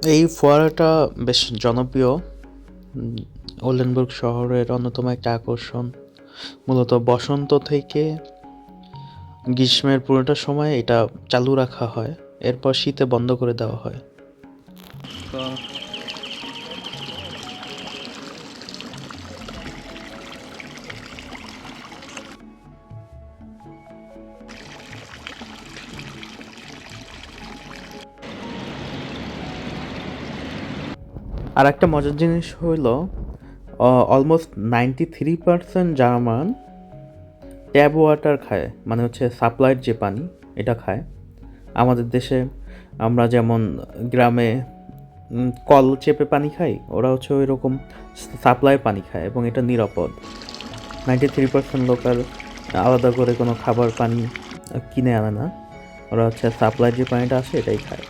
এই ফোয়ারাটা বেশ জনপ্রিয়। ওলেনবুর্গ শহরের অন্যতম একটা আকর্ষণ। মূলত বসন্ত থেকে গ্রীষ্মের পুরোটা সময় এটা চালু রাখা হয়, এরপর শীতে বন্ধ করে দেওয়া হয়। তো আর একটা মজার জিনিস হইল, অলমোস্ট 93% জার্মান ট্যাপ ওয়াটার খায়, মানে হচ্ছে সাপ্লাইয়ের যে পানি এটা খায়। আমাদের দেশে আমরা যেমন গ্রামে কল চেপে পানি খাই, ওরা হচ্ছে ওই রকম সাপ্লাইয়ের পানি খায় এবং এটা নিরাপদ। 93% লোক আর আলাদা করে কোনো খাবার পানি কিনে আনে না, ওরা হচ্ছে সাপ্লাইয়ের যে পানিটা আসে এটাই খায়।